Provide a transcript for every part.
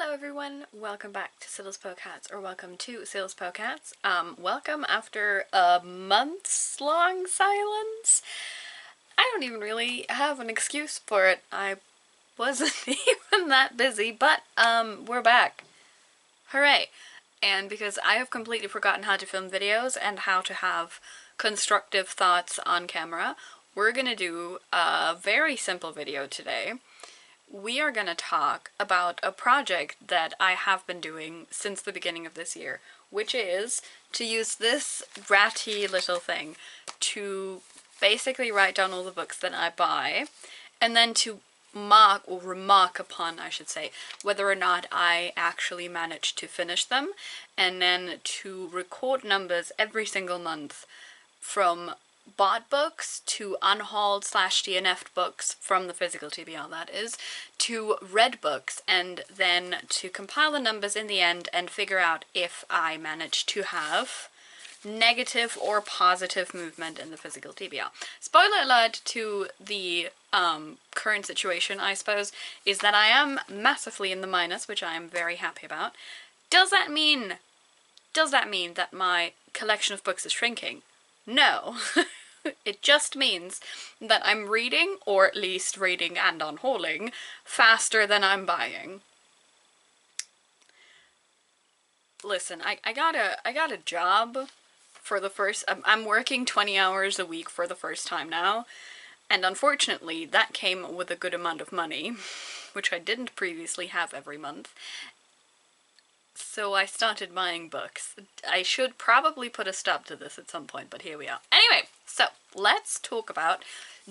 Hello everyone, welcome back to Sill's Pocats, or welcome to Sill's Pocats. Welcome after a month's long silence. I don't even really have an excuse for it. I wasn't even that busy, but we're back. Hooray! And because I have completely forgotten how to film videos and how to have constructive thoughts on camera, we're gonna do a very simple video today. We are going to talk about a project that I have been doing since the beginning of this year, which is to use this ratty little thing to basically write down all the books that I buy, and then to mark, or remark upon, I should say, whether or not I actually managed to finish them, and then to record numbers every single month from bought books to unhauled / DNF'd books from the physical TBR, that is, to read books, and then to compile the numbers in the end and figure out if I managed to have negative or positive movement in the physical TBR. Spoiler alert to the current situation, I suppose, is that I am massively in the minus, which I am very happy about. Does that mean that my collection of books is shrinking? No. It just means that I'm reading, or at least reading and unhauling, faster than I'm buying. Listen, I got a job for the first, I'm working 20 hours a week for the first time now, and unfortunately that came with a good amount of money, which I didn't previously have every month. So I started buying books. I should probably put a stop to this at some point, but here we are. Anyway, so let's talk about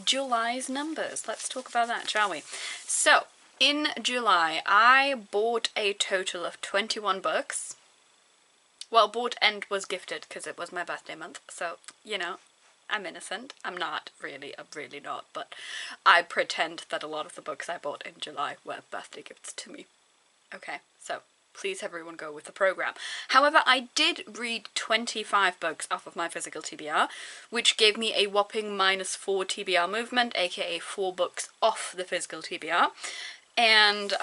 July's numbers. Let's talk about that, shall we? So, in July, I bought a total of 21 books. Well, bought and was gifted, because it was my birthday month, so, you know, I'm innocent. I'm not really, I'm really not, but I pretend that a lot of the books I bought in July were birthday gifts to me. Okay, so please everyone go with the program. However, I did read 25 books off of my physical TBR, which gave me a whopping -4 TBR movement, aka 4 books off the physical TBR. And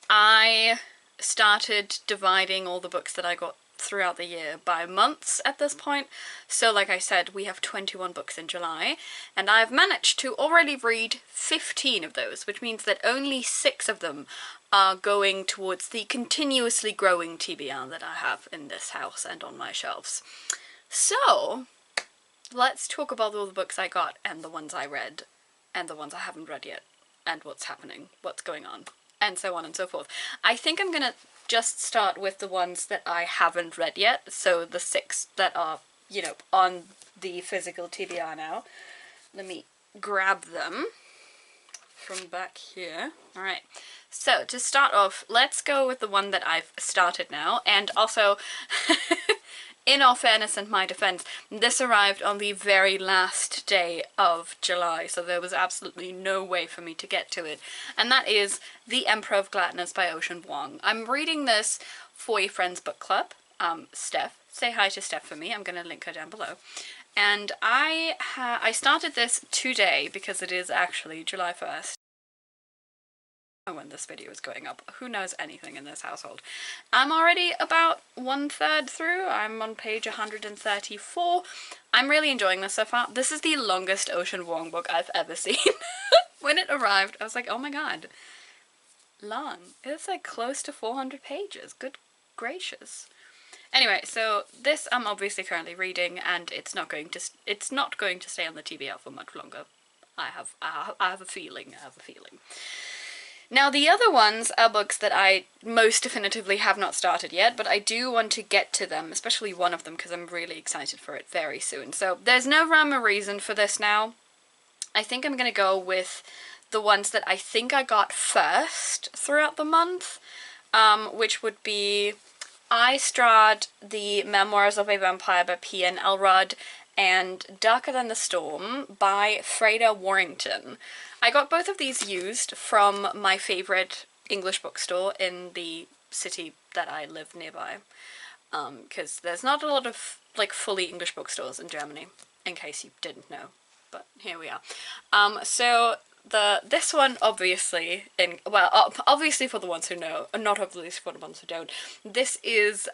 I started dividing all the books that I got throughout the year by months at this point. So like I said, we have 21 books in July, and I've managed to already read 15 of those, which means that only 6 of them are going towards the continuously growing TBR that I have in this house and on my shelves. So let's talk about all the books I got, and the ones I read, and the ones I haven't read yet, and what's happening, what's going on, and so on and so forth. I think I'm gonna just start with the ones that I haven't read yet, so the 6 that are, you know, on the physical TBR now. Let me grab them from back here. Alright, so to start off, let's go with the one that I've started now, and also, in all fairness and my defense, this arrived on the very last day of July, so there was absolutely no way for me to get to it, and that is The Emperor of Gladness by Ocean Vuong. I'm reading this for a friend's book club, Steph. Say hi to Steph for me, I'm going to link her down below. And I started this today, because it is actually July 1st. When this video is going up. Who knows anything in this household? I'm already about 1/3 through. I'm on page 134. I'm really enjoying this so far. This is the longest Ocean Vuong book I've ever seen. When it arrived, I was like, oh my god. Long. It's like close to 400 pages. Good gracious. Anyway, so this I'm obviously currently reading, and it's not going to stay on the TBR for much longer. I have a feeling. Now, the other ones are books that I most definitively have not started yet, but I do want to get to them, especially one of them, because I'm really excited for it very soon. So there's no rhyme or reason for this now. I think I'm going to go with the ones that I think I got first throughout the month, which would be I Strahd, The Memoirs of a Vampire by P.N. Elrod, and Darker Than the Storm by Freda Warrington. I got both of these used from my favourite English bookstore in the city that I live nearby, because there's not a lot of, like, fully English bookstores in Germany, in case you didn't know, but here we are. So this one, obviously, obviously for the ones who know, not obviously for the ones who don't, this is,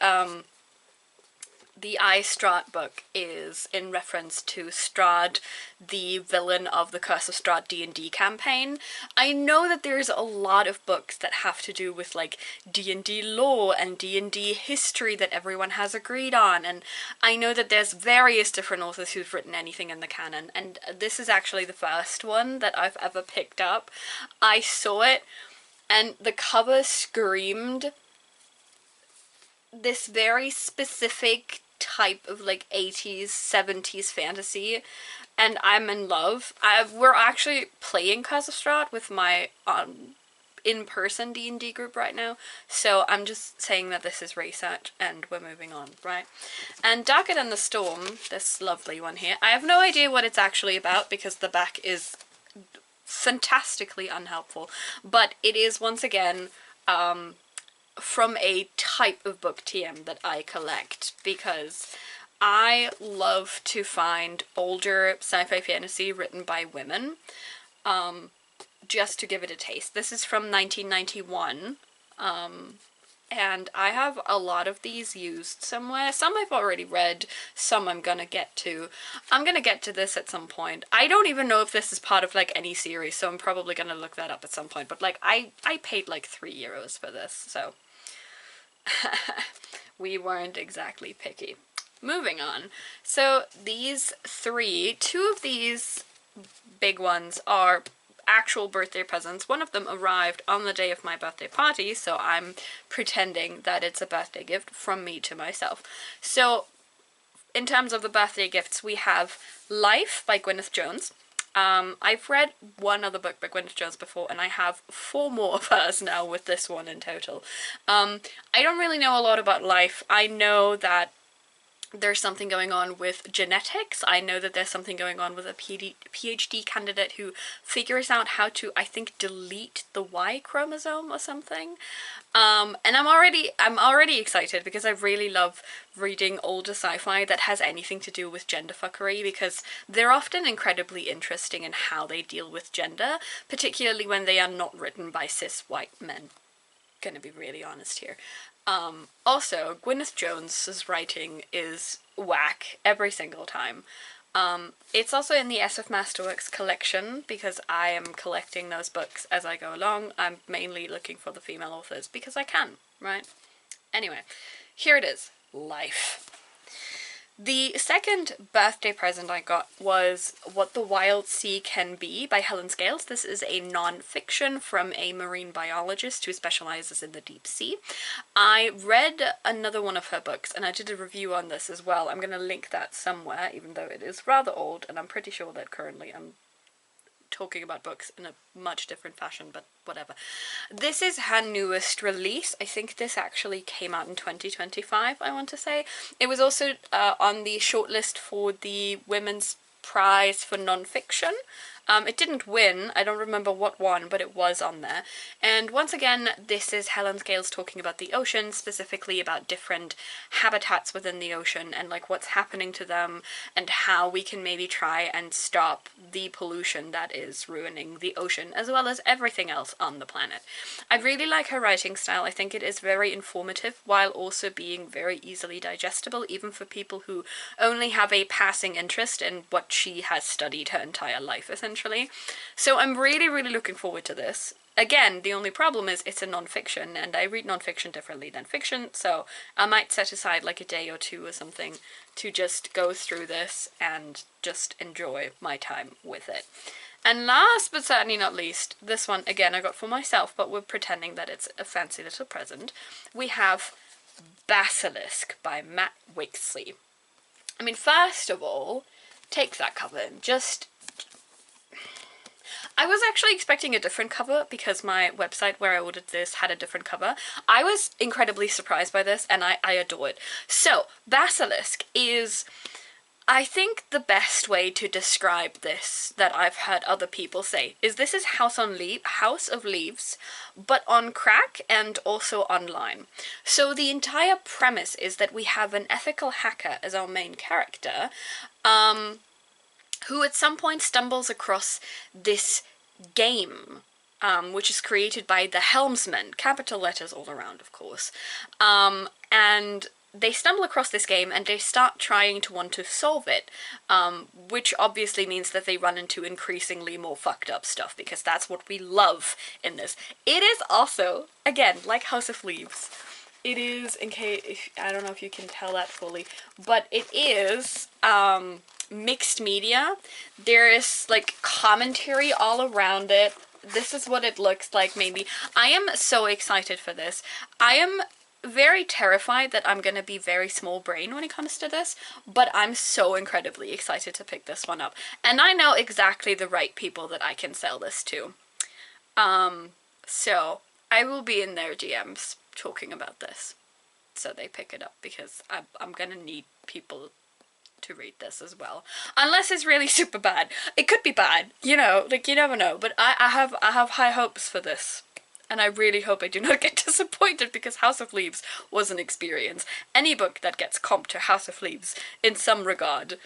the I Strahd book is in reference to Strahd, the villain of the Curse of Strahd D&D campaign. I know that there's a lot of books that have to do with, like, D&D lore and D&D history that everyone has agreed on, and I know that there's various different authors who've written anything in the canon, and this is actually the first one that I've ever picked up. I saw it, and the cover screamed this very specific type of, like, 80s, 70s fantasy, and I'm in love. We're actually playing Curse of Strahd with my in-person D&D group right now, so I'm just saying that this is research and we're moving on, right? And Darker Than the Storm, this lovely one here, I have no idea what it's actually about because the back is fantastically unhelpful, but it is, once again, from a type of book TM that I collect, because I love to find older sci-fi fantasy written by women, just to give it a taste. This is from 1991, and I have a lot of these used somewhere. Some I've already read, some I'm gonna get to. I'm gonna get to this at some point. I don't even know if this is part of, like, any series, so I'm probably gonna look that up at some point, but, like, I paid, like, €3 for this, so we weren't exactly picky. Moving on. So these two of these big ones are actual birthday presents. One of them arrived on the day of my birthday party, so I'm pretending that it's a birthday gift from me to myself. So in terms of the birthday gifts, we have Life by Gwyneth Jones. I've read one other book by Gwyneth Jones before, and I have 4 more of hers now with this one in total. I don't really know a lot about Life. I know that there's something going on with genetics. I know that there's something going on with a PhD candidate who figures out how to, I think, delete the Y chromosome or something. And I'm already excited because I really love reading older sci-fi that has anything to do with gender fuckery, because they're often incredibly interesting in how they deal with gender, particularly when they are not written by cis white men. Gonna be really honest here. Also, Gwyneth Jones's writing is whack every single time. It's also in the SF Masterworks collection, because I am collecting those books as I go along. I'm mainly looking for the female authors, because I can, right? Anyway, here it is. Life. The second birthday present I got was What the Wild Sea Can Be by Helen Scales. This is a non-fiction from a marine biologist who specializes in the deep sea. I read another one of her books, and I did a review on this as well. I'm going to link that somewhere, even though it is rather old, and I'm pretty sure that currently I'm talking about books in a much different fashion, but whatever. This is her newest release. I think this actually came out in 2025, I want to say. It was also on the shortlist for the Women's Prize for Non-Fiction. It didn't win, I don't remember what won, but it was on there. And once again, this is Helen Scales talking about the ocean, specifically about different habitats within the ocean and, like, what's happening to them and how we can maybe try and stop the pollution that is ruining the ocean, as well as everything else on the planet. I really like her writing style. I think it is very informative while also being very easily digestible, even for people who only have a passing interest in what she has studied her entire life, essentially. So I'm really, really looking forward to this. Again, the only problem is it's a non-fiction, and I read non-fiction differently than fiction, so I might set aside like a day or two or something to just go through this and just enjoy my time with it. And last but certainly not least, this one, again, I got for myself, but we're pretending that it's a fancy little present. We have Basilisk by Matt Wixley. I mean, first of all, take that cover and just... I was actually expecting a different cover because my website where I ordered this had a different cover. I was incredibly surprised by this, and I adore it. So, Basilisk is, I think, the best way to describe this that I've heard other people say is this is House of Leaves, but on crack and also online. So the entire premise is that we have an ethical hacker as our main character, who at some point stumbles across this game, which is created by the Helmsman, capital letters all around, of course, and they stumble across this game and they start trying to want to solve it, which obviously means that they run into increasingly more fucked up stuff, because that's what we love in this. It is also, again, like House of Leaves, it is, in case, I don't know if you can tell that fully, but it is, mixed media. There is, like, commentary all around it. This is what it looks like, maybe. I am so excited for this. I am very terrified that I'm gonna be very small brain when it comes to this, but I'm so incredibly excited to pick this one up. And I know exactly the right people that I can sell this to. So I will be in their DMs talking about this, so they pick it up, because I'm gonna need people to read this as well. Unless it's really super bad. It could be bad, you know, like, you never know, but I have high hopes for this. And I really hope I do not get disappointed, because House of Leaves was an experience. Any book that gets comped to House of Leaves, in some regard,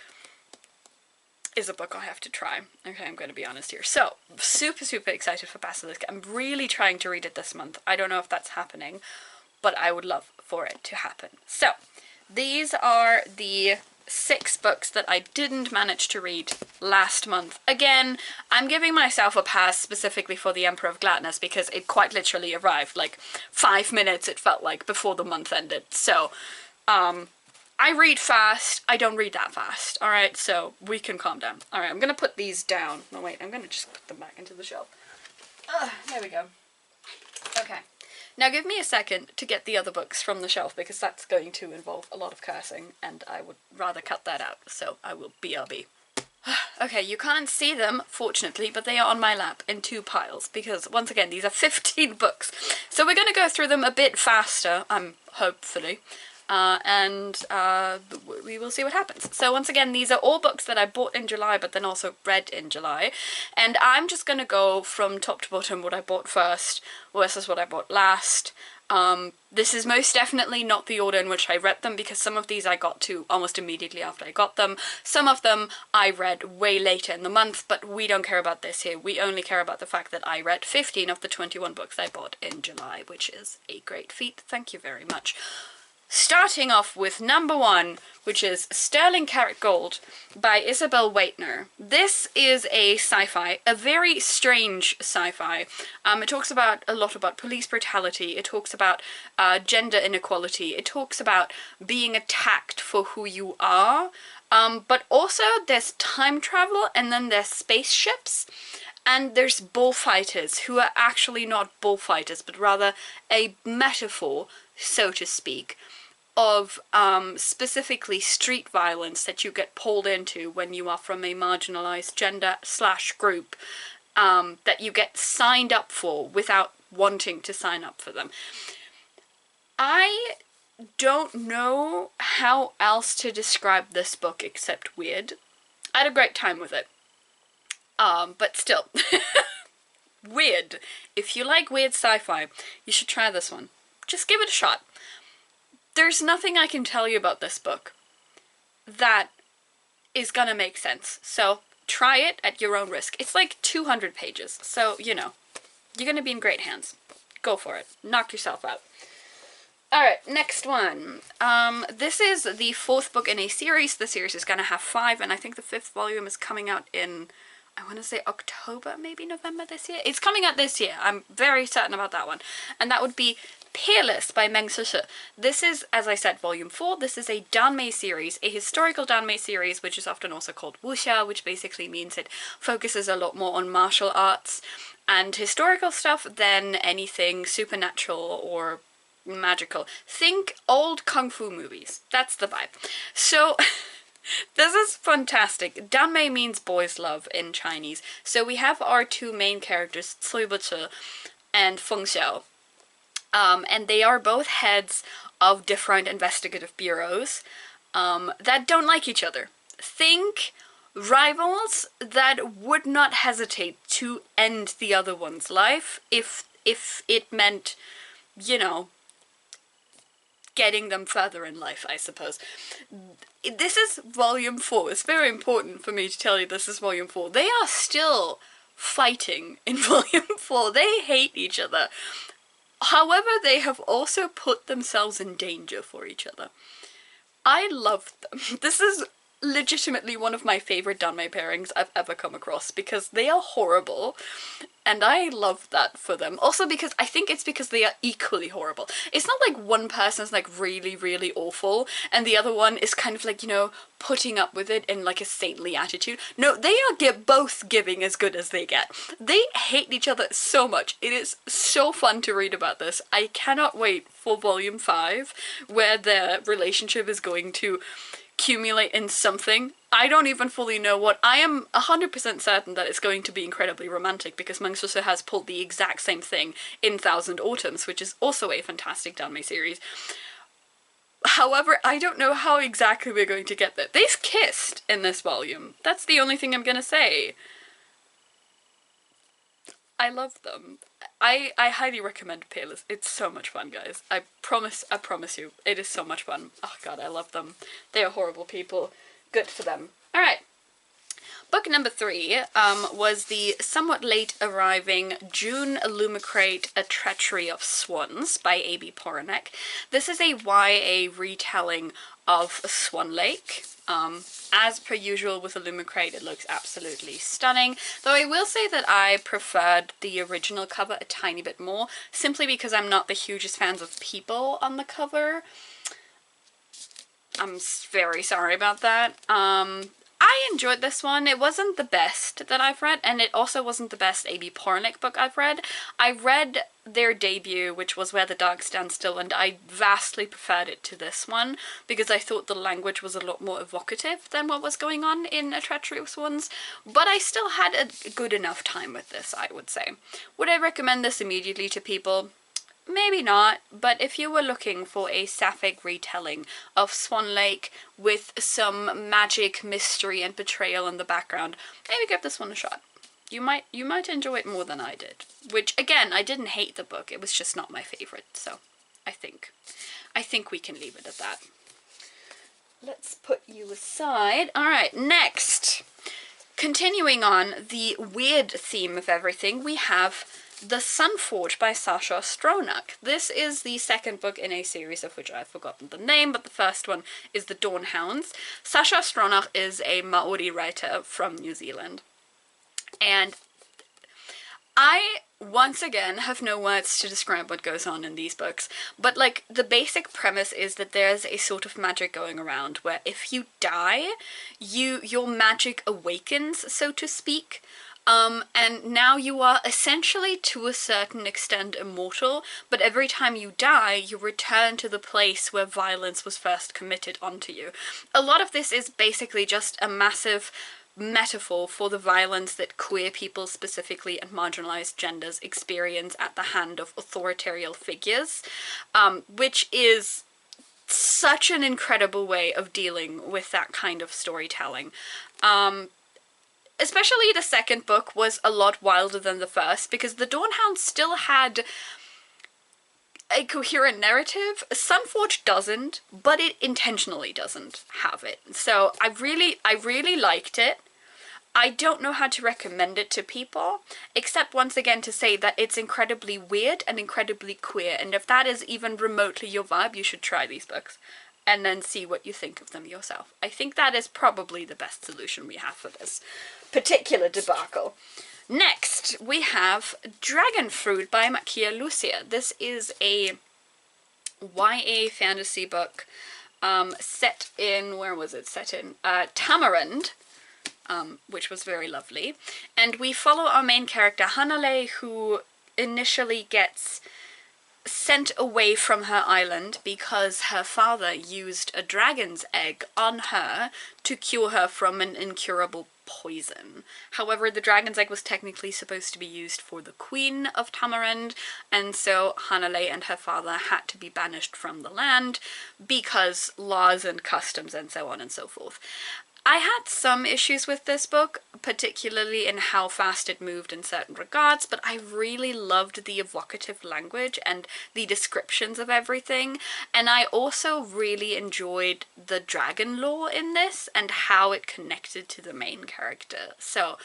is a book I have to try. Okay, I'm going to be honest here. So, super excited for Basilisk. I'm really trying to read it this month. I don't know if that's happening, but I would love for it to happen. So, these are the 6 books that I didn't manage to read last month. Again, I'm giving myself a pass specifically for The Emperor of Gladness, because it quite literally arrived like 5 minutes, it felt like, before the month ended. So, I read fast, I don't read that fast, alright? So, we can calm down. Alright, I'm gonna put these down. No, wait, I'm gonna just put them back into the shelf. There we go. Okay. Now give me a second to get the other books from the shelf, because that's going to involve a lot of cursing, and I would rather cut that out, so I will BRB. Okay, you can't see them, fortunately, but they are on my lap in 2 piles, because, once again, these are 15 books. So we're going to go through them a bit faster, hopefully, and we will see what happens. So once again, these are all books that I bought in July, but then also read in July, and I'm just going to go from top to bottom what I bought first versus what I bought last. This is most definitely not the order in which I read them, because some of these I got to almost immediately after I got them. Some of them I read way later in the month, but we don't care about this here. We only care about the fact that I read 15 of the 21 books I bought in July, which is a great feat. Thank you very much. Starting off with number 1, which is Sterling Karat Gold by Isabel Waitner. This is a sci-fi, a very strange sci-fi. It talks about a lot about police brutality, it talks about gender inequality, it talks about being attacked for who you are, but also there's time travel, and then there's spaceships, and there's bullfighters who are actually not bullfighters, but rather a metaphor, so to speak, of specifically street violence that you get pulled into when you are from a marginalized gender/group that you get signed up for without wanting to sign up for them. I don't know how else to describe this book except weird. I had a great time with it. But still. Weird. If you like weird sci-fi, you should try this one. Just give it a shot. There's nothing I can tell you about this book that is gonna make sense, so try it at your own risk. It's like 200 pages, so, you know, you're gonna be in great hands. Go for it. Knock yourself out. Alright, next one. This is the 4th book in a series. The series is gonna have 5, and I think the 5th volume is coming out in, I want to say October, maybe November this year? It's coming out this year. I'm very certain about that one. And that would be Peerless by Meng Sisi. This is, as I said, volume 4. This is a danmei series, a historical danmei series, which is often also called wuxia, which basically means it focuses a lot more on martial arts and historical stuff than anything supernatural or magical. Think old kung fu movies. That's the vibe. So this is fantastic. Danmei means boys love in Chinese. So we have our 2 main characters, Cui Buci and Feng Xiao. And they are both heads of different investigative bureaus that don't like each other. Think rivals that would not hesitate to end the other one's life if it meant, you know, getting them further in life, I suppose. This is volume 4. It's very important for me to tell you this is volume 4. They are still fighting in volume 4. They hate each other. However, they have also put themselves in danger for each other. I love them. This is legitimately one of my favorite Danmei pairings I've ever come across, because they are horrible, and I love that for them. Also because I think it's because they are equally horrible. It's not like one person's like really, really awful, and the other one is kind of like, you know, putting up with it in like a saintly attitude. No, they are both giving as good as they get. They hate each other so much. It is so fun to read about this. I cannot wait for volume 5, where their relationship is going to accumulate in something. I don't even fully know what. I am 100% certain that it's going to be incredibly romantic, because Mangsusa has pulled the exact same thing in Thousand Autumns, which is also a fantastic Danmei series. However, I don't know how exactly we're going to get there. They kissed in this volume. That's the only thing I'm gonna say. I love them. I highly recommend Peerless. It's so much fun, guys. I promise you, it is so much fun. Oh god, I love them. They are horrible people. Good for them. Alright. Book number 3 was the somewhat late arriving June Illumicrate A Treachery of Swans by A.B. Poranek. This is a YA retelling of Swan Lake. As per usual with Illumicrate, it looks absolutely stunning, though I will say that I preferred the original cover a tiny bit more, simply because I'm not the hugest fan of people on the cover. I'm very sorry about that. I enjoyed this one. It wasn't the best that I've read, and it also wasn't the best A.B. Poranek book I've read. I read their debut, which was Where the Dark Stand Still, and I vastly preferred it to this one, because I thought the language was a lot more evocative than what was going on in A Treachery of Swans, but I still had a good enough time with this, I would say. Would I recommend this immediately to people? Maybe not, but if you were looking for a sapphic retelling of Swan Lake with some magic, mystery, and betrayal in the background, maybe give this one a shot. You might enjoy it more than I did. Which, again, I didn't hate the book, it was just not my favourite, so I think we can leave it at that. Let's put you aside. Alright, next! Continuing on the weird theme of everything, we have The Sunforge by Sasha Stronach. This is the second book in a series of which I've forgotten the name, but the first one is The Dawnhounds. Sasha Stronach is a Maori writer from New Zealand. And I, once again, have no words to describe what goes on in these books, but, like, the basic premise is that there's a sort of magic going around where if you die, your magic awakens, so to speak. And now you are essentially, to a certain extent, immortal, but every time you die, you return to the place where violence was first committed onto you. A lot of this is basically just a massive metaphor for the violence that queer people specifically and marginalized genders experience at the hand of authoritarian figures, which is such an incredible way of dealing with that kind of storytelling. Especially the second book was a lot wilder than the first, because the Dawnhound still had a coherent narrative. Sunforge doesn't, but it intentionally doesn't have it. So I really liked it. I don't know how to recommend it to people, except once again to say that it's incredibly weird and incredibly queer, and if that is even remotely your vibe, you should try these books and then see what you think of them yourself. I think that is probably the best solution we have for this particular debacle. Next, we have Dragon Fruit by Makia Lucia. This is a YA fantasy book set in, where was it set in? Tamarind, which was very lovely. And we follow our main character, Hanale, who initially gets sent away from her island because her father used a dragon's egg on her to cure her from an incurable poison. However, the dragon's egg was technically supposed to be used for the queen of Tamarind, and so Hanale and her father had to be banished from the land because laws and customs and so on and so forth. I had some issues with this book, particularly in how fast it moved in certain regards, but I really loved the evocative language and the descriptions of everything, and I also really enjoyed the dragon lore in this and how it connected to the main character. So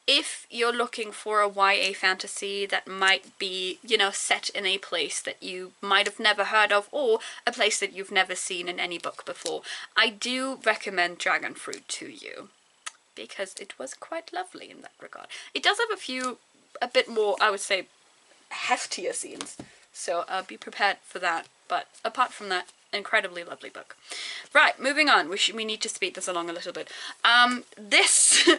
if you're looking for a YA fantasy that might be, you know, set in a place that you might have never heard of, or a place that you've never seen in any book before, I do recommend Dragon Fruit to you, because it was quite lovely in that regard. It does have a bit more, I would say, heftier scenes, so be prepared for that, but apart from that, incredibly lovely book. Right, moving on. We need to speed this along a little bit. This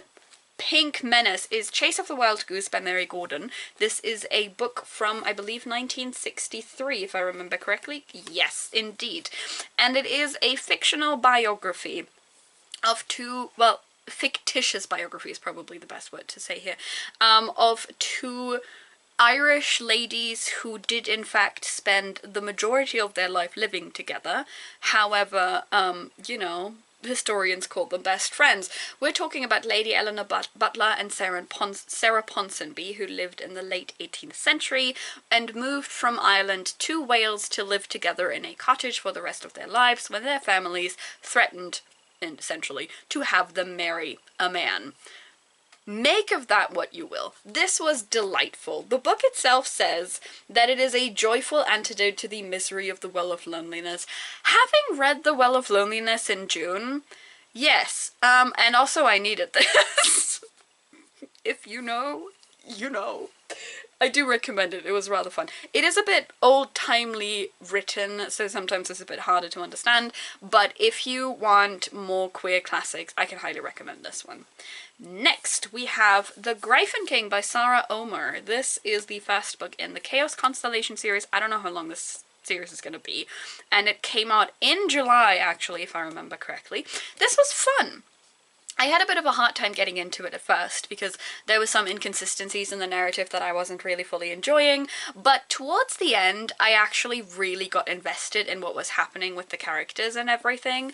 Pink Menace is Chase of the Wild Goose by Mary Gordon. This is a book from, I believe, 1963, if I remember correctly. Yes, indeed. And it is a fictional biography of two, well, fictitious biography is probably the best word to say here, of two Irish ladies who did in fact spend the majority of their life living together. However, you know, historians call them best friends. We're talking about Lady Eleanor Butler and Sarah Ponsonby, who lived in the late 18th century and moved from Ireland to Wales to live together in a cottage for the rest of their lives when their families threatened, essentially, to have them marry a man. Make of that what you will. This was delightful. The book itself says that it is a joyful antidote to the misery of the Well of Loneliness. Having read The Well of Loneliness in June, yes, and also I needed this. If you know, you know. I do recommend it. It was rather fun. It is a bit old-timely written, so sometimes it's a bit harder to understand, but if you want more queer classics, I can highly recommend this one. Next, we have The Gryphon King by Sarah Omer. This is the first book in the Chaos Constellation series. I don't know how long this series is going to be, and it came out in July, actually, if I remember correctly. This was fun. I had a bit of a hard time getting into it at first because there were some inconsistencies in the narrative that I wasn't really fully enjoying, but towards the end I actually really got invested in what was happening with the characters and everything.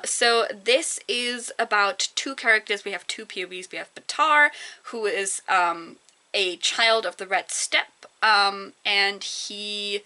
So this is about two characters. We have two POVs. We have Batar, who is a child of the Red Steppe, and he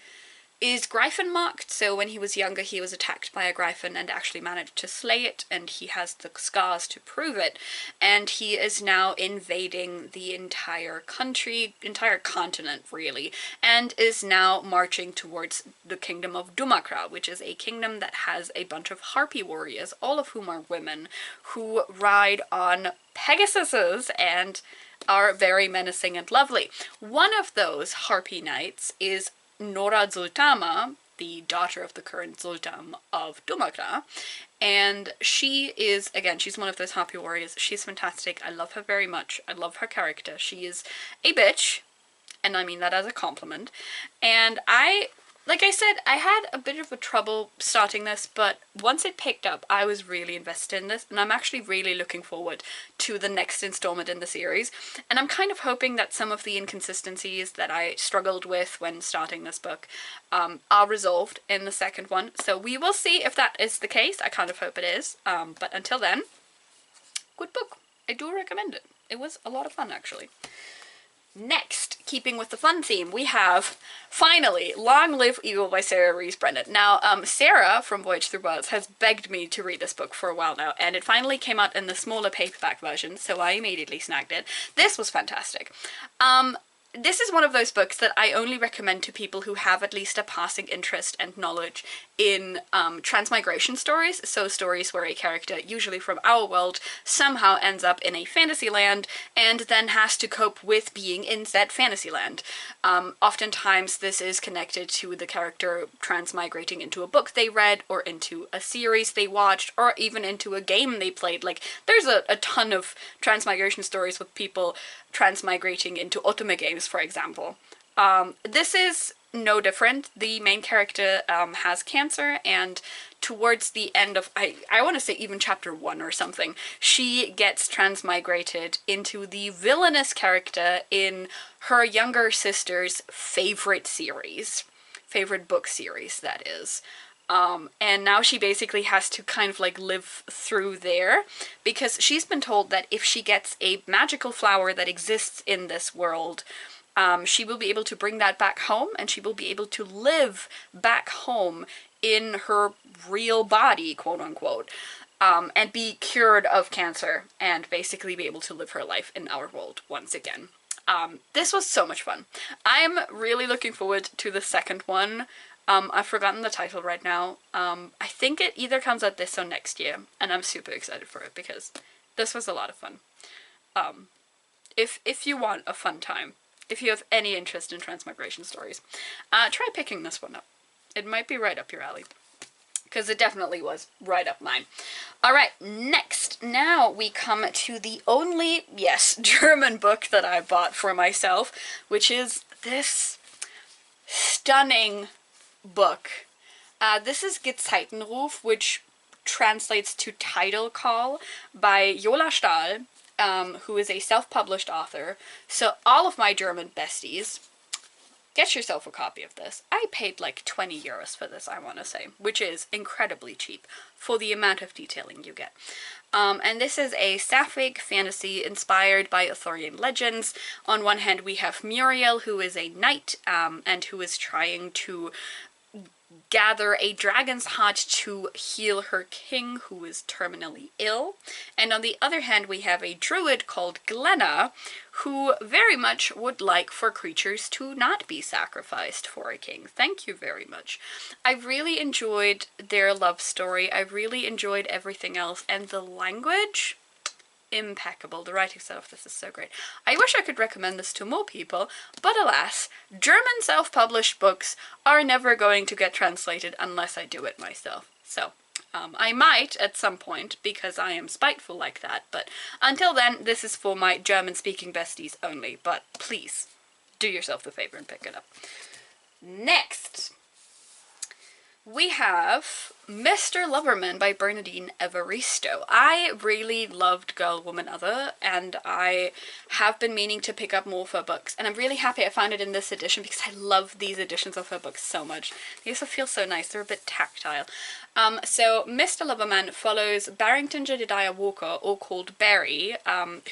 is Gryphon marked, so when he was younger he was attacked by a Gryphon and actually managed to slay it, and he has the scars to prove it, and he is now invading the entire country, entire continent really, and is now marching towards the kingdom of Dumakra, which is a kingdom that has a bunch of harpy warriors, all of whom are women, who ride on Pegasuses and are very menacing and lovely. One of those harpy knights is Nora Zultama, the daughter of the current Sultan of Dumakra, and she is, again, she's one of those harpy warriors. She's fantastic. I love her very much. I love her character. She is a bitch, and I mean that as a compliment, and like I said, I had a bit of a trouble starting this, but once it picked up, I was really invested in this, and I'm actually really looking forward to the next installment in the series, and I'm kind of hoping that some of the inconsistencies that I struggled with when starting this book are resolved in the second one, so we will see if that is the case. I kind of hope it is, but until then, good book. I do recommend it. It was a lot of fun, actually. Next, keeping with the fun theme, we have, finally, Long Live Evil by Sarah Rees Brennan. Now, Sarah from Voyage Through Worlds has begged me to read this book for a while now, and it finally came out in the smaller paperback version, so I immediately snagged it. This was fantastic. This is one of those books that I only recommend to people who have at least a passing interest and knowledge in transmigration stories, so stories where a character, usually from our world, somehow ends up in a fantasy land and then has to cope with being in said fantasy land. Oftentimes this is connected to the character transmigrating into a book they read, or into a series they watched, or even into a game they played. Like, there's a ton of transmigration stories with people transmigrating into otome games, for example. This is no different. The main character has cancer, and towards the end of, I want to say even chapter 1 or something, she gets transmigrated into the villainous character in her younger sister's favorite series. Favorite book series, that is. And now she basically has to kind of like live through there, because she's been told that if she gets a magical flower that exists in this world, she will be able to bring that back home, and she will be able to live back home in her real body, quote unquote. and be cured of cancer and basically be able to live her life in our world once again. This was so much fun. I'm really looking forward to the second one. I've forgotten the title right now. I think it either comes out this or next year, and I'm super excited for it because this was a lot of fun. If you want a fun time, if you have any interest in transmigration stories, try picking this one up. It might be right up your alley, because it definitely was right up mine. Alright, next, now we come to the only, yes, German book that I bought for myself, which is this stunning book. This is Gezeitenruf, which translates to Title Call, by Jola Stahl, who is a self-published author. So all of my German besties, get yourself a copy of this. I paid like 20 euros for this, I want to say, which is incredibly cheap for the amount of detailing you get. And this is a sapphic fantasy inspired by Arthurian legends. On one hand, we have Muriel, who is a knight, and who is trying to gather a dragon's heart to heal her king, who is terminally ill. And on the other hand, we have a druid called Glenna, who very much would like for creatures to not be sacrificed for a king. Thank you very much. I really enjoyed their love story. I really enjoyed everything else, and the language, impeccable. The writing style of this is so great. I wish I could recommend this to more people, but alas, German self-published books are never going to get translated unless I do it myself. So, I might at some point, because I am spiteful like that, but until then, this is for my German-speaking besties only, but please, do yourself the favor and pick it up. Next, we have Mr. Loverman by Bernardine Evaristo. I really loved Girl, Woman, Other, and I have been meaning to pick up more of her books, and I'm really happy I found it in this edition because I love these editions of her books so much. They also feel so nice, they're a bit tactile. So Mr. Loverman follows Barrington Jedediah Walker, or called Barry,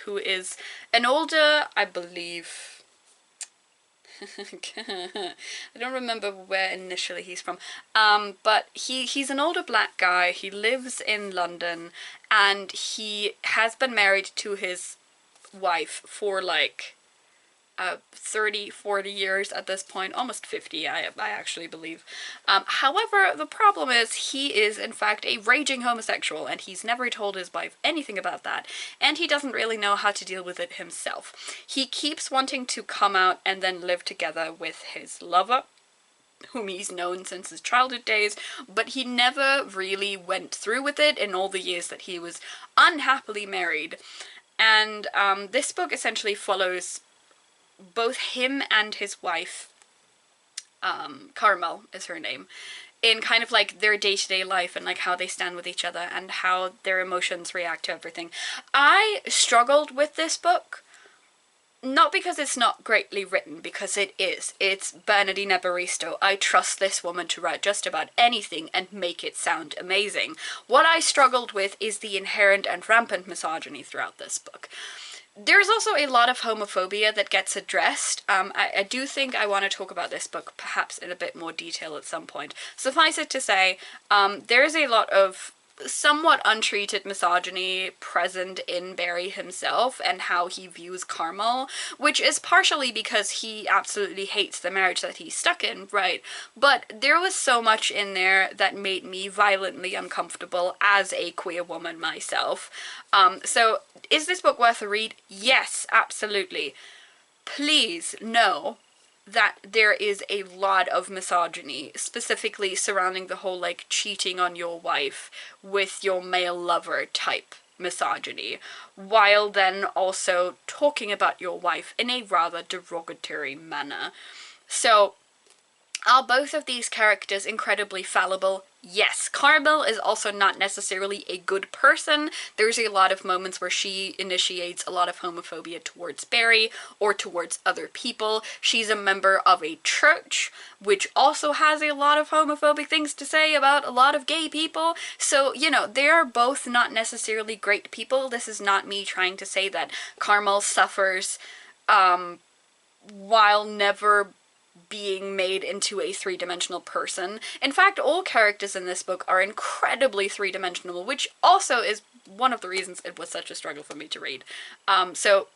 who is an older, I believe, I don't remember where initially he's from, but he's an older black guy. He lives in London, and he has been married to his wife for like 30, 40 years at this point, almost 50, I actually believe. However, the problem is he is in fact a raging homosexual, and he's never told his wife anything about that, and he doesn't really know how to deal with it himself. He keeps wanting to come out and then live together with his lover, whom he's known since his childhood days, but he never really went through with it in all the years that he was unhappily married. And this book essentially follows both him and his wife, Carmel is her name, in kind of like their day-to-day life and like how they stand with each other and how their emotions react to everything. I struggled with this book, not because it's not greatly written, because it is. It's Bernardine Evaristo. I trust this woman to write just about anything and make it sound amazing. What I struggled with is the inherent and rampant misogyny throughout this book. There's also a lot of homophobia that gets addressed. I do think I want to talk about this book perhaps in a bit more detail at some point. Suffice it to say, there's a lot of somewhat untreated misogyny present in Barry himself and how he views Carmel, which is partially because he absolutely hates the marriage that he's stuck in, right? But there was so much in there that made me violently uncomfortable as a queer woman myself. So is this book worth a read? Yes, absolutely. Please know that there is a lot of misogyny, specifically surrounding the whole, like, cheating on your wife with your male lover type misogyny, while then also talking about your wife in a rather derogatory manner. So, are both of these characters incredibly fallible? Yes. Carmel is also not necessarily a good person. There's a lot of moments where she initiates a lot of homophobia towards Barry or towards other people. She's a member of a church, which also has a lot of homophobic things to say about a lot of gay people. So, you know, they are both not necessarily great people. This is not me trying to say that Carmel suffers while never being made into a three-dimensional person. In fact, all characters in this book are incredibly three-dimensional, which also is one of the reasons it was such a struggle for me to read. So,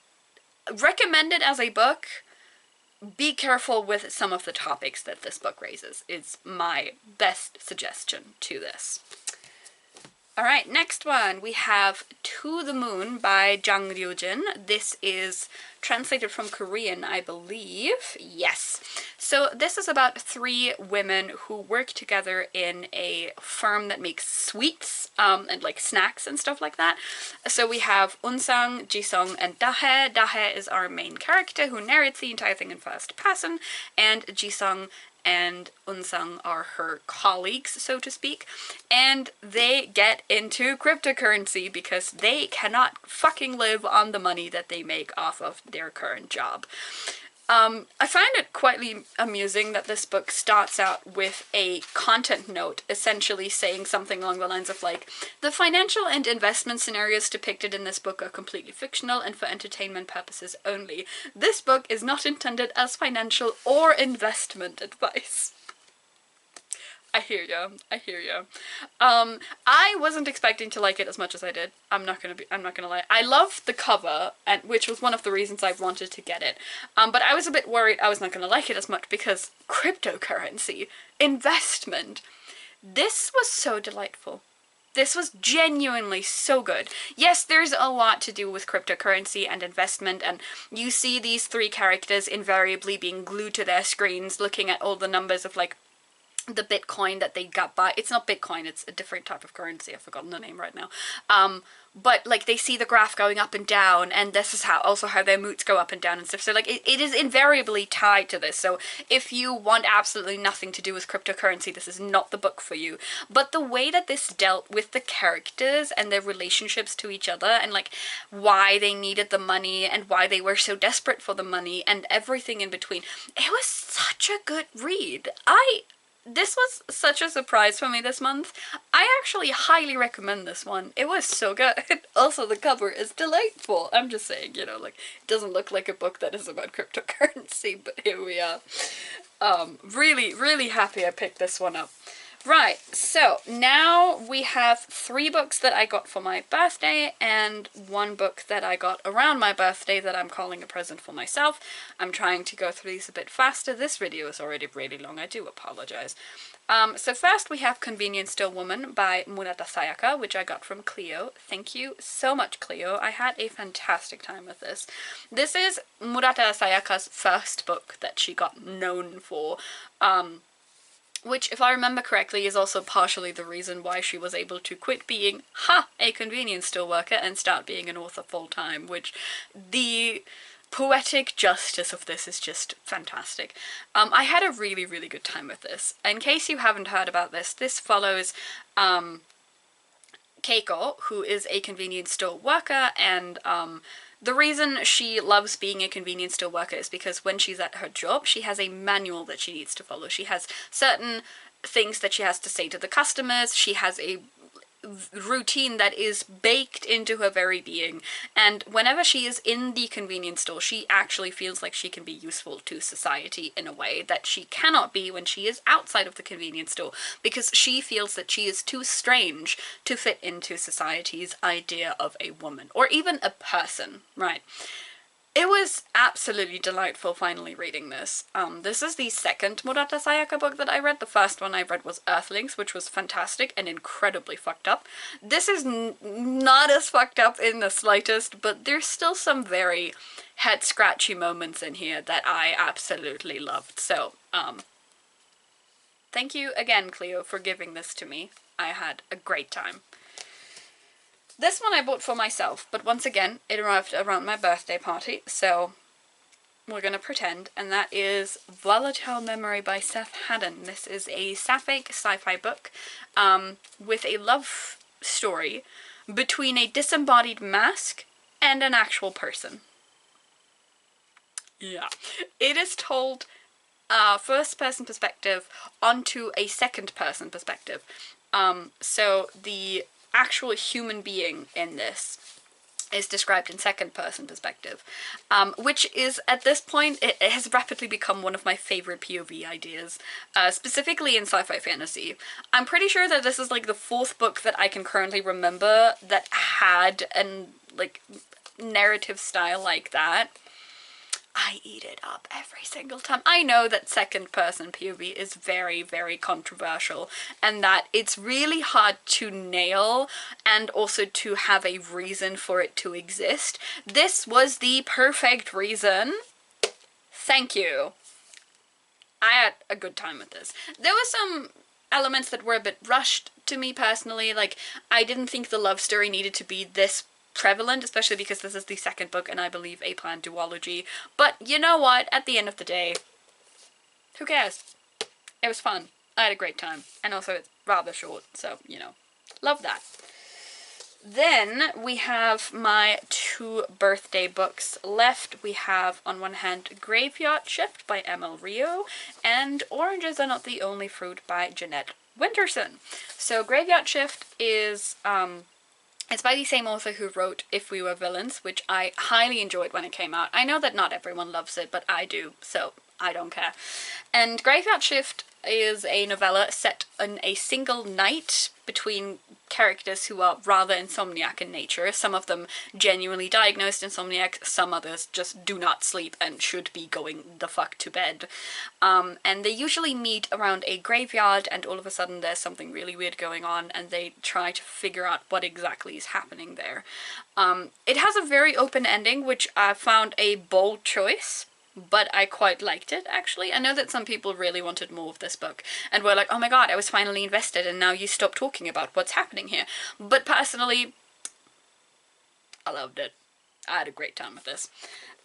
recommend it as a book. Be careful with some of the topics that this book raises, is my best suggestion to this. Alright, next one, we have To the Moon by Jang Ryujin. This is translated from Korean, I believe. Yes. So this is about 3 women who work together in a firm that makes sweets, and like snacks and stuff like that. So we have Unsang, Jisung, and Dahae. Dahae is our main character who narrates the entire thing in first person, and Jisung and Unsang are her colleagues, so to speak, and they get into cryptocurrency because they cannot fucking live on the money that they make off of their current job. I find it quite amusing that this book starts out with a content note, essentially saying something along the lines of like, the financial and investment scenarios depicted in this book are completely fictional and for entertainment purposes only. This book is not intended as financial or investment advice. I hear ya. I hear ya. I wasn't expecting to like it as much as I did. I'm not gonna lie. I love the cover, and which was one of the reasons I wanted to get it. But I was a bit worried I was not gonna like it as much because cryptocurrency, investment. This was so delightful. This was genuinely so good. Yes, there's a lot to do with cryptocurrency and investment, and you see these 3 characters invariably being glued to their screens looking at all the numbers of like the Bitcoin that they got by. It's not Bitcoin, it's a different type of currency. I've forgotten the name right now. But like they see the graph going up and down, and this is how their moods go up and down and stuff. So like it is invariably tied to this. So if you want absolutely nothing to do with cryptocurrency, this is not the book for you. But the way that this dealt with the characters and their relationships to each other, and like why they needed the money and why they were so desperate for the money and everything in between, it was such a good read. This was such a surprise for me this month. I actually highly recommend this one. It was so good. Also, the cover is delightful. I'm just saying, you know, like, it doesn't look like a book that is about cryptocurrency, but here we are. Really, really happy I picked this one up. Right, so now we have 3 books that I got for my birthday and 1 book that I got around my birthday that I'm calling a present for myself. I'm trying to go through these a bit faster. This video is already really long. I do apologize. So first we have Convenient Still Woman by Murata Sayaka, which I got from Clio. Thank you so much, Clio. I had a fantastic time with this. This is Murata Sayaka's first book that she got known for. Which, if I remember correctly, is also partially the reason why she was able to quit being, a convenience store worker and start being an author full-time, which the poetic justice of this is just fantastic. I had a really, really good time with this. In case you haven't heard about this, this follows Keiko, who is a convenience store worker, and the reason she loves being a convenience store worker is because when she's at her job, she has a manual that she needs to follow. She has certain things that she has to say to the customers. She has a routine that is baked into her very being, and whenever she is in the convenience store, she actually feels like she can be useful to society in a way that she cannot be when she is outside of the convenience store, because she feels that she is too strange to fit into society's idea of a woman, or even a person, right? It was absolutely delightful finally reading this. This is the second Murata Sayaka book that I read. The first one I read was Earthlings, which was fantastic and incredibly fucked up. This is not as fucked up in the slightest, but there's still some very head-scratchy moments in here that I absolutely loved. So, thank you again, Cleo, for giving this to me. I had a great time. This one I bought for myself, but once again, it arrived around my birthday party, so we're gonna pretend, and that is Volatile Memory by Seth Haddon. This is a sapphic sci-fi book with a love story between a disembodied mask and an actual person. Yeah. It is told first-person perspective onto a second-person perspective. So the actual human being in this is described in second-person perspective, which is, at this point, it has rapidly become one of my favorite POV ideas, specifically in sci-fi fantasy. I'm pretty sure that this is, like, the 4th book that I can currently remember that had an, like, narrative style like that. I eat it up every single time. I know that second-person POV is very, very controversial, and that it's really hard to nail, and also to have a reason for it to exist. This was the perfect reason. Thank you. I had a good time with this. There were some elements that were a bit rushed to me personally, like, I didn't think the love story needed to be this prevalent, especially because this is the 2nd book and I believe a planned duology. But you know what? At the end of the day, who cares? It was fun. I had a great time. And also it's rather short, so, you know, love that. Then we have my 2 birthday books left. We have, on one hand, Graveyard Shift by Emil Rio and Oranges Are Not the Only Fruit by Jeanette Winterson. So Graveyard Shift is, it's by the same author who wrote If We Were Villains, which I highly enjoyed when it came out. I know that not everyone loves it, but I do, so I don't care. And Graveyard Shift is a novella set in a single night between characters who are rather insomniac in nature. Some of them genuinely diagnosed insomniac, some others just do not sleep and should be going the fuck to bed. And they usually meet around a graveyard, and all of a sudden there's something really weird going on, and they try to figure out what exactly is happening there. It has a very open ending, which I found a bold choice, but I quite liked it, actually. I know that some people really wanted more of this book, and were like, oh my god, I was finally invested, and now you stop talking about what's happening here. But personally, I loved it. I had a great time with this.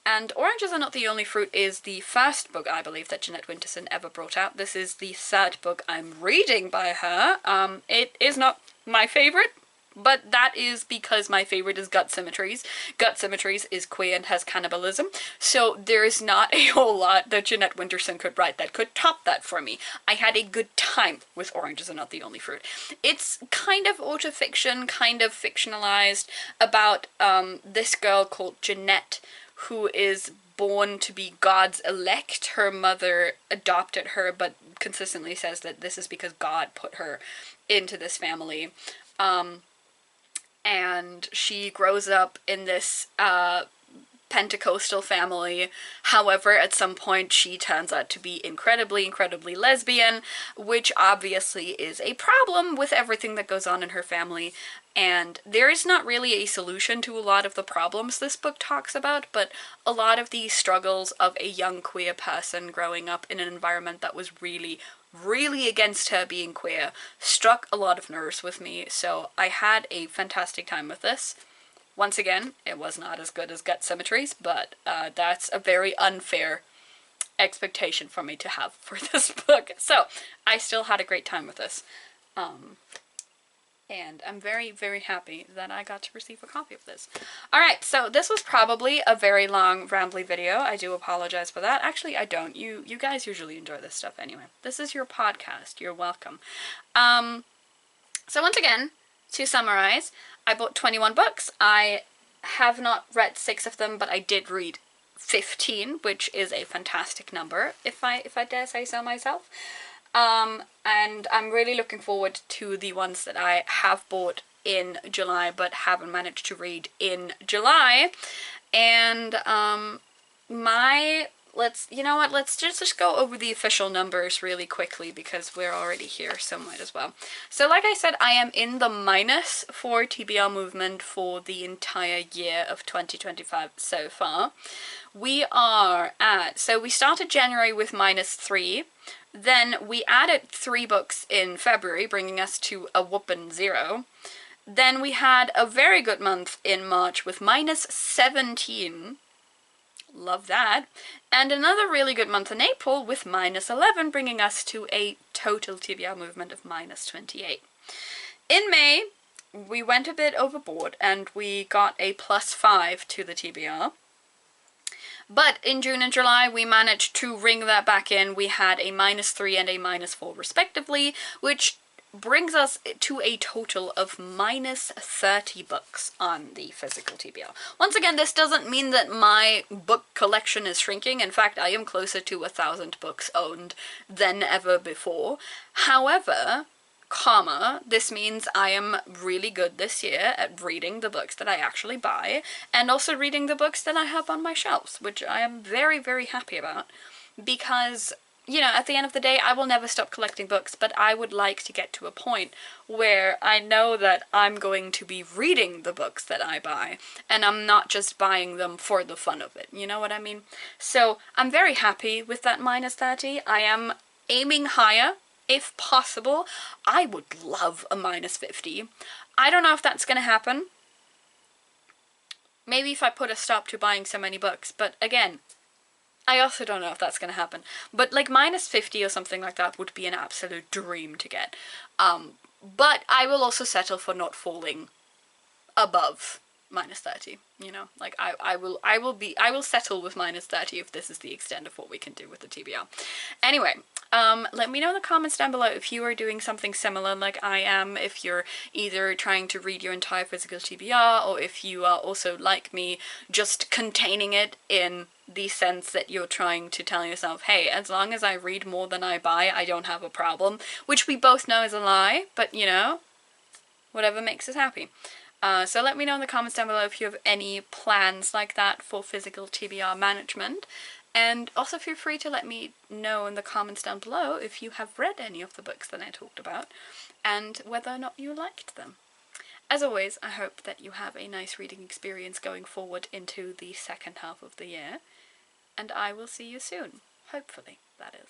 And Oranges Are Not the Only Fruit is the 1st book, I believe, that Jeanette Winterson ever brought out. This is the 3rd book I'm reading by her. It is not my favorite, but that is because my favorite is Gut Symmetries. Gut Symmetries is queer and has cannibalism, so there is not a whole lot that Jeanette Winterson could write that could top that for me. I had a good time with Oranges Are Not the Only Fruit. It's kind of autofiction, kind of fictionalized, about this girl called Jeanette, who is born to be God's elect. Her mother adopted her, but consistently says that this is because God put her into this family. And she grows up in this Pentecostal family. However, at some point she turns out to be incredibly, incredibly lesbian, which obviously is a problem with everything that goes on in her family. And there is not really a solution to a lot of the problems this book talks about, but a lot of the struggles of a young queer person growing up in an environment that was really, really against her being queer struck a lot of nerves with me, so I had a fantastic time with this. Once again, it was not as good as Gut Symmetries, but that's a very unfair expectation for me to have for this book. So, I still had a great time with this. And I'm very, very happy that I got to receive a copy of this. Alright, so this was probably a very long, rambly video. I do apologize for that. Actually, I don't. You guys usually enjoy this stuff anyway. This is your podcast. You're welcome. So once again, to summarize, I bought 21 books. I have not read 6 of them, but I did read 15, which is a fantastic number, if I dare say so myself. And I'm really looking forward to the ones that I have bought in July but haven't managed to read in July. And let's just go over the official numbers really quickly because we're already here, so might as well. So like I said, I am in the minus for TBR movement for the entire year of 2025 so far. We are at, so we started January with -3, then we added 3 books in February, bringing us to a whooping 0. Then we had a very good month in March with -17. Love that. And another really good month in April with -11, bringing us to a total TBR movement of -28. In May, we went a bit overboard and we got a +5 to the TBR. But in June and July, we managed to ring that back in. We had a -3 and a -4 respectively, which brings us to a total of minus 30 books on the physical TBR. Once again, this doesn't mean that my book collection is shrinking. In fact, I am closer to 1,000 books owned than ever before. However, this means I am really good this year at reading the books that I actually buy, and also reading the books that I have on my shelves, which I am very, very happy about, because, you know, at the end of the day, I will never stop collecting books, but I would like to get to a point where I know that I'm going to be reading the books that I buy, and I'm not just buying them for the fun of it, you know what I mean? So, I'm very happy with that minus 30. I am aiming higher, if possible. I would love a minus 50. I don't know if that's gonna happen. Maybe if I put a stop to buying so many books, but again, I also don't know if that's gonna happen. But like minus 50 or something like that would be an absolute dream to get. But I will also settle for not falling above minus 30, you know? Like, I will settle with minus 30 if this is the extent of what we can do with the TBR. Anyway, let me know in the comments down below if you are doing something similar like I am, if you're either trying to read your entire physical TBR, or if you are also, like me, just containing it in the sense that you're trying to tell yourself, hey, as long as I read more than I buy, I don't have a problem, which we both know is a lie, but, you know, whatever makes us happy. So let me know in the comments down below if you have any plans like that for physical TBR management. And also feel free to let me know in the comments down below if you have read any of the books that I talked about, and whether or not you liked them. As always, I hope that you have a nice reading experience going forward into the second half of the year, and I will see you soon. Hopefully, that is.